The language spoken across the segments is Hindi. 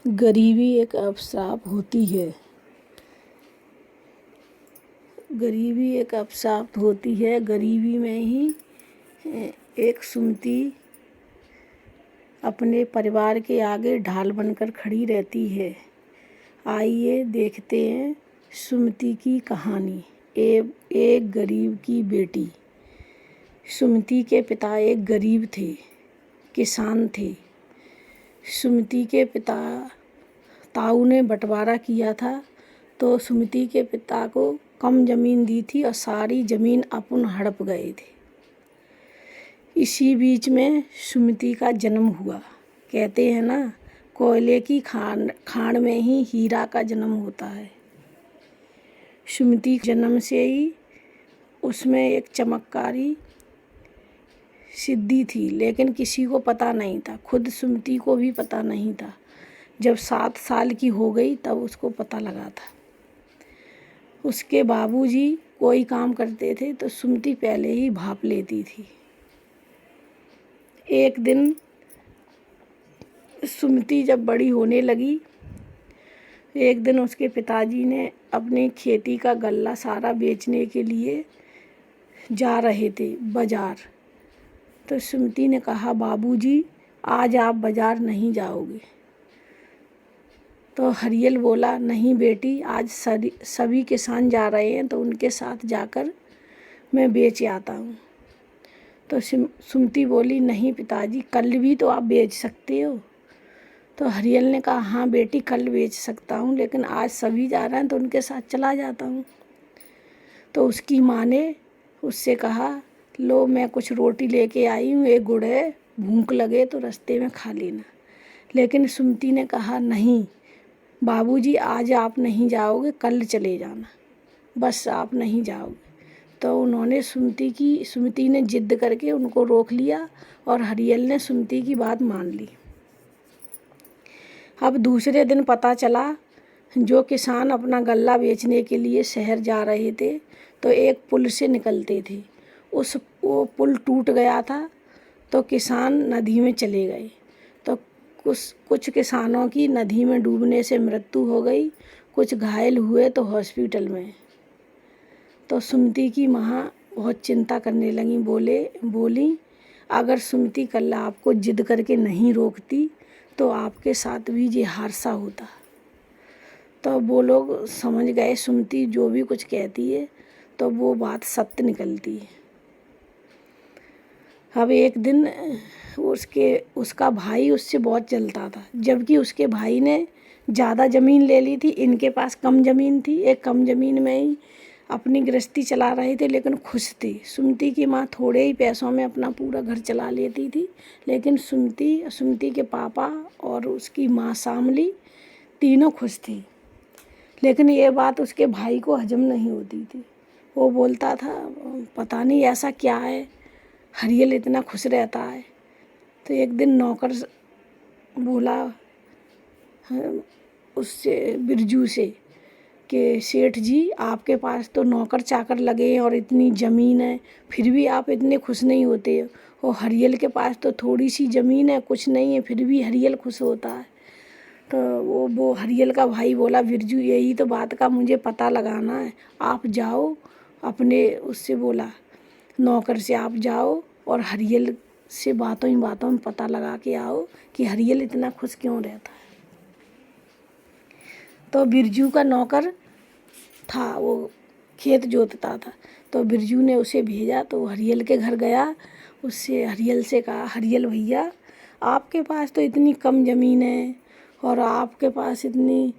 गरीबी एक अभिशाप होती है। गरीबी एक अभिशाप होती है। गरीबी में ही एक सुमति अपने परिवार के आगे ढाल बनकर खड़ी रहती है। आइए देखते हैं सुमति की कहानी। एक गरीब की बेटी। सुमति के पिता एक गरीब थे, किसान थे। सुमति के पिता ताऊ ने बंटवारा किया था तो सुमति के पिता को कम ज़मीन दी थी और सारी ज़मीन अपन हड़प गए थे। इसी बीच में सुमति का जन्म हुआ। कहते हैं ना, कोयले की खान में ही हीरा का जन्म होता है। सुमति जन्म से ही उसमें एक चमत्कारी सिद्धि थी, लेकिन किसी को पता नहीं था। खुद सुमति को भी पता नहीं था। जब 7 साल की हो गई तब उसको पता लगा था। उसके बाबूजी कोई काम करते थे तो सुमति पहले ही भाप लेती थी। एक दिन सुमति जब बड़ी होने लगी, एक दिन उसके पिताजी ने अपनी खेती का गल्ला सारा बेचने के लिए जा रहे थे बाज़ार। तो सुमति ने कहा, बाबूजी आज आप बाज़ार नहीं जाओगे। तो हरियल बोला, नहीं बेटी, आज सभी किसान जा रहे हैं तो उनके साथ जाकर मैं बेच आता हूँ। तो सुमति बोली, नहीं पिताजी, कल भी तो आप बेच सकते हो। तो हरियल ने कहा, हाँ बेटी, कल बेच सकता हूँ, लेकिन आज सभी जा रहे हैं तो उनके साथ चला जाता हूँ। तो उसकी माँ ने उससे कहा, लो मैं कुछ रोटी लेके आई हूँ, एक गुड़ है, भूख लगे तो रास्ते में खा लेना। लेकिन सुमति ने कहा, नहीं बाबूजी, आज आप नहीं जाओगे, कल चले जाना, बस आप नहीं जाओगे। तो उन्होंने सुमति ने जिद करके उनको रोक लिया और हरियल ने सुमति की बात मान ली। अब दूसरे दिन पता चला, जो किसान अपना गल्ला बेचने के लिए शहर जा रहे थे तो एक पुल से निकलते थे। वो पुल टूट गया था तो किसान नदी में चले गए। तो कुछ किसानों की नदी में डूबने से मृत्यु हो गई, कुछ घायल हुए तो हॉस्पिटल में। तो सुमति की माँ बहुत चिंता करने लगी। बोली, अगर सुमति कल आपको जिद करके नहीं रोकती तो आपके साथ भी ये हादसा होता। तो वो लोग समझ गए सुमति जो भी कुछ कहती है तो वो बात सत्य निकलती है। अब एक दिन उसका भाई उससे बहुत जलता था, जबकि उसके भाई ने ज़्यादा ज़मीन ले ली थी, इनके पास कम ज़मीन थी। एक कम ज़मीन में ही अपनी गृहस्थी चला रहे थे, लेकिन खुश थी। सुमति की माँ थोड़े ही पैसों में अपना पूरा घर चला लेती थी, लेकिन सुमति के पापा और उसकी माँ शामली तीनों खुश थी। लेकिन ये बात उसके भाई को हजम नहीं होती थी। वो बोलता था, पता नहीं ऐसा क्या है, हरियल इतना खुश रहता है। तो एक दिन नौकर बोला उससे, बिरजू से, कि सेठ जी, आपके पास तो नौकर चाकर लगे हैं और इतनी ज़मीन है, फिर भी आप इतने खुश नहीं होते। और हरियल के पास तो थोड़ी सी ज़मीन है, कुछ नहीं है, फिर भी हरियल खुश होता है। तो वो हरियल का भाई बोला, बिरजू, यही तो बात का मुझे पता लगाना है। आप जाओ, अपने उससे बोला नौकर से, आप जाओ और हरियल से बातों ही बातों में पता लगा के आओ कि हरियल इतना खुश क्यों रहता है। तो बिरजू का नौकर था, वो खेत जोतता था। तो बिरजू ने उसे भेजा तो हरियल के घर गया। उससे हरियल से कहा, हरियल भैया, आपके पास तो इतनी कम ज़मीन है और आपके पास इतनी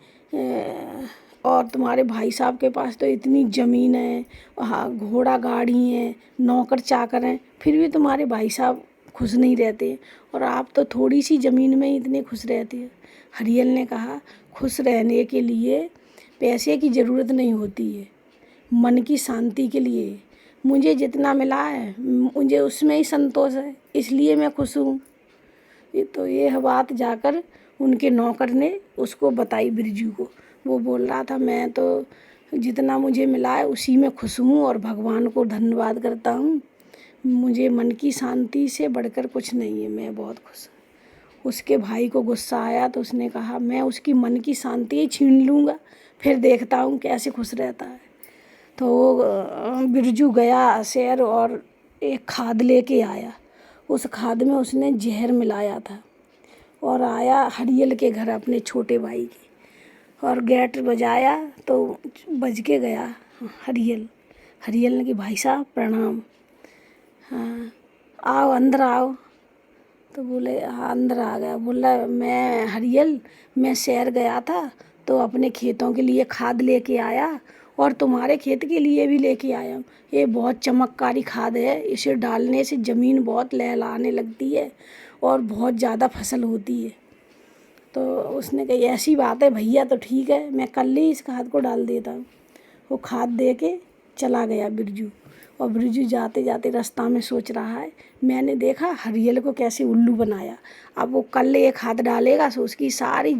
और तुम्हारे भाई साहब के पास तो इतनी ज़मीन है, हाँ, घोड़ा गाड़ी है, नौकर चाकर हैं, फिर भी तुम्हारे भाई साहब खुश नहीं रहते और आप तो थोड़ी सी ज़मीन में ही इतने खुश रहते हैं। हरियल ने कहा, खुश रहने के लिए पैसे की ज़रूरत नहीं होती है, मन की शांति के लिए मुझे जितना मिला है मुझे उसमें ही संतोष है, इसलिए मैं खुश हूँ। तो ये बात जाकर उनके नौकर ने उसको बताई बिरजू को। वो बोल रहा था, मैं तो जितना मुझे मिला है उसी में खुश हूँ और भगवान को धन्यवाद करता हूँ, मुझे मन की शांति से बढ़कर कुछ नहीं है, मैं बहुत खुश हूँ। उसके भाई को गुस्सा आया तो उसने कहा मैं उसकी मन की शांति ही छीन लूँगा, फिर देखता हूँ कैसे खुश रहता है। तो वो बिरजू गया शहर और एक खाद लेके आया। उस खाद में उसने जहर मिलाया था और आया हरियल के घर अपने छोटे भाई के, और गेट बजाया तो बज के गया हरियल। हरियल ने कि भाई साहब प्रणाम, हाँ आओ अंदर आओ। तो बोले हाँ अंदर आ गया। बोला मैं हरियल, मैं शहर गया था तो अपने खेतों के लिए खाद लेके आया और तुम्हारे खेत के लिए भी लेके आया हूँ। ये बहुत चमत्कारी खाद है, इसे डालने से ज़मीन बहुत लहलहाने लगती है और बहुत ज़्यादा फसल होती है। तो उसने कही ऐसी बात है भैया, तो ठीक है मैं कल ही इस खाद को डाल देता हूँ। वो खाद दे के चला गया बिरजू। और बिरजू जाते जाते रास्ता में सोच रहा है मैंने देखा हरियल को कैसे उल्लू बनाया, अब वो कल ये खाद डालेगा तो उसकी सारी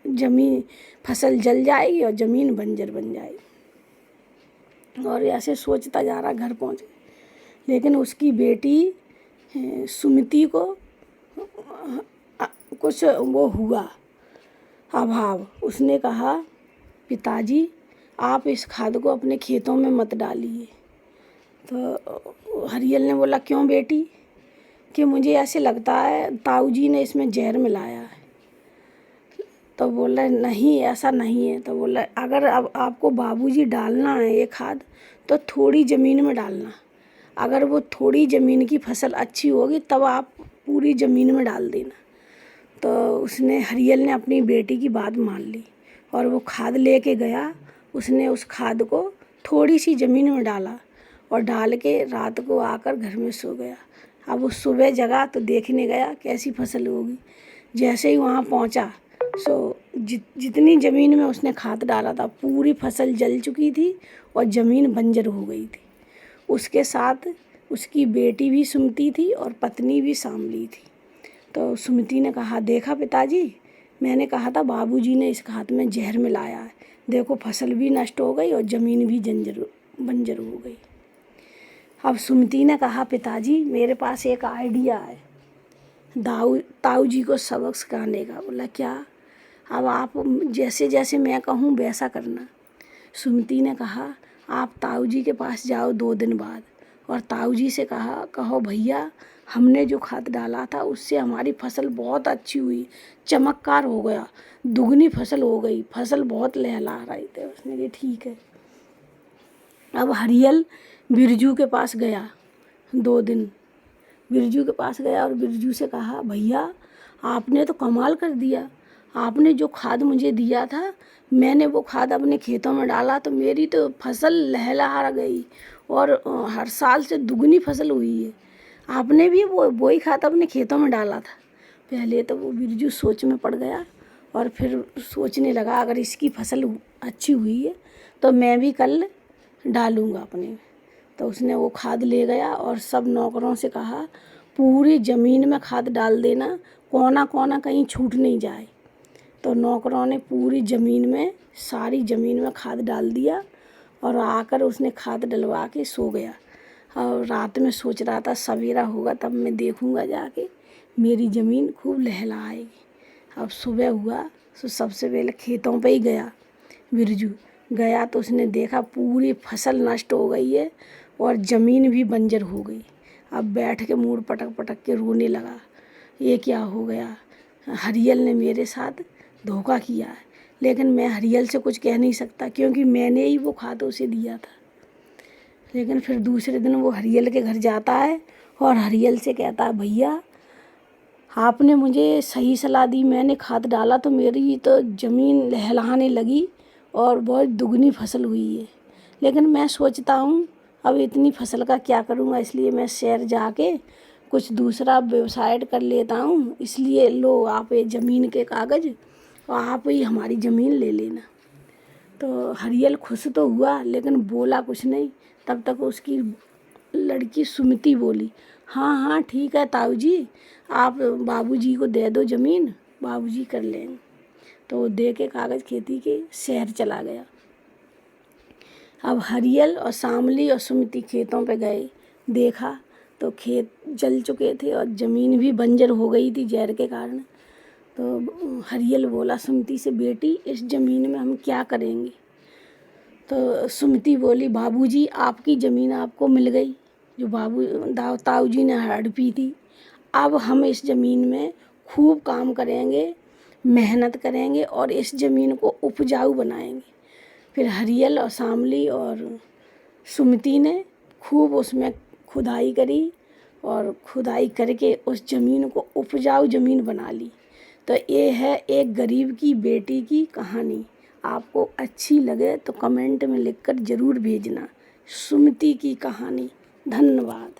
जमीन फसल जल जाएगी और ज़मीन बंजर बन जाएगी। और ऐसे सोचता जा रहा, घर पहुँच गया। लेकिन उसकी बेटी सुमिति को कुछ वो हुआ अभाव। उसने कहा पिताजी आप इस खाद को अपने खेतों में मत डालिए। तो हरियल ने बोला क्यों बेटी? कि मुझे ऐसे लगता है ताऊ जी ने इसमें जहर मिलाया है। तो बोला नहीं ऐसा नहीं है। तो बोला अगर अब आपको बाबूजी डालना है ये खाद तो थोड़ी ज़मीन में डालना, अगर वो थोड़ी ज़मीन की फसल अच्छी होगी तब आप पूरी ज़मीन में डाल देना। तो उसने हरियल ने अपनी बेटी की बात मान ली और वो खाद लेके गया। उसने उस खाद को थोड़ी सी ज़मीन में डाला और डाल के रात को आकर घर में सो गया। अब वो सुबह जगा तो देखने गया कैसी फसल होगी। जैसे ही वहाँ पहुँचा सो जितनी ज़मीन में उसने खाद डाला था पूरी फसल जल चुकी थी और ज़मीन बंजर हो गई थी। उसके साथ उसकी बेटी भी सुमती थी और पत्नी भी सांभली थी। तो सुमति ने कहा देखा पिताजी, मैंने कहा था बाबूजी ने इस खाद में जहर मिलाया है, देखो फसल भी नष्ट हो गई और ज़मीन भी बंजर हो गई। अब सुमति ने कहा पिताजी मेरे पास एक आइडिया है ताऊ जी को सबक सिखाने का। बोला क्या? अब आप जैसे जैसे मैं कहूँ वैसा करना। सुमति ने कहा आप ताऊ जी के पास जाओ 2 दिन बाद और ताऊ जी से कहो भैया हमने जो खाद डाला था उससे हमारी फसल बहुत अच्छी हुई, चमत्कार हो गया, दुगनी फसल हो गई, फसल बहुत लहला रही थी। उसने कहा ठीक है। अब हरियल बिरजू के पास गया 2 दिन, बिरजू के पास गया और बिरजू से कहा भैया आपने तो कमाल कर दिया, आपने जो खाद मुझे दिया था मैंने वो खाद अपने खेतों में डाला तो मेरी तो फसल लहलहा गई और हर साल से दुगनी फसल हुई है। आपने भी वही खाद अपने खेतों में डाला था। पहले तो वो बिरजू सोच में पड़ गया और फिर सोचने लगा अगर इसकी फसल अच्छी हुई है तो मैं भी कल डालूँगा अपने। तो उसने वो खाद ले गया और सब नौकरों से कहा पूरी ज़मीन में खाद डाल देना, कोना कोना कहीं छूट नहीं जाए। तो नौकरों ने पूरी ज़मीन में सारी ज़मीन में खाद डाल दिया और आकर उसने खाद डलवा के सो गया। और रात में सोच रहा था सवेरा होगा तब मैं देखूँगा जाके मेरी ज़मीन खूब लहलहाएगी। अब सुबह हुआ तो सबसे पहले खेतों पे ही गया बिरजू। गया तो उसने देखा पूरी फसल नष्ट हो गई है और ज़मीन भी बंजर हो गई। अब बैठ के मुड़ पटक पटक के रोने लगा, ये क्या हो गया, हरियल ने मेरे साथ धोखा किया है। लेकिन मैं हरियल से कुछ कह नहीं सकता क्योंकि मैंने ही वो खाद उसे दिया था। लेकिन फिर दूसरे दिन वो हरियल के घर जाता है और हरियल से कहता है भैया आपने मुझे सही सलाह दी, मैंने खाद डाला तो मेरी तो ज़मीन लहलहाने लगी और बहुत दुगनी फसल हुई है। लेकिन मैं सोचता हूँ अब इतनी फसल का क्या करूँगा, इसलिए मैं शहर जाके कुछ दूसरा व्यवसाय कर लेता हूँ। इसलिए लो आप ये ज़मीन के कागज़ और आप ही हमारी ज़मीन ले लेना। तो हरियल खुश तो हुआ लेकिन बोला कुछ नहीं। तब तक उसकी लड़की सुमति बोली हाँ हाँ ठीक है ताऊ जी, आप बाबूजी को दे दो ज़मीन, बाबूजी कर लेंगे। तो वो दे के कागज़ खेती के शहर चला गया। अब हरियल और सांभली और सुमति खेतों पे गए, देखा तो खेत जल चुके थे और ज़मीन भी बंजर हो गई थी जहर के कारण। तो हरियल बोला सुमति से, बेटी इस ज़मीन में हम क्या करेंगे। तो सुमति बोली, बाबूजी आपकी ज़मीन आपको मिल गई जो ताऊ जी ने हड़पी थी। अब हम इस ज़मीन में खूब काम करेंगे, मेहनत करेंगे और इस ज़मीन को उपजाऊ बनाएंगे। फिर हरियल और शामली और सुमति ने खूब उसमें खुदाई करी और खुदाई करके उस ज़मीन को उपजाऊ ज़मीन बना ली। तो ये है एक गरीब की बेटी की कहानी। आपको अच्छी लगे तो कमेंट में लिखकर ज़रूर भेजना, सुमति की कहानी। धन्यवाद।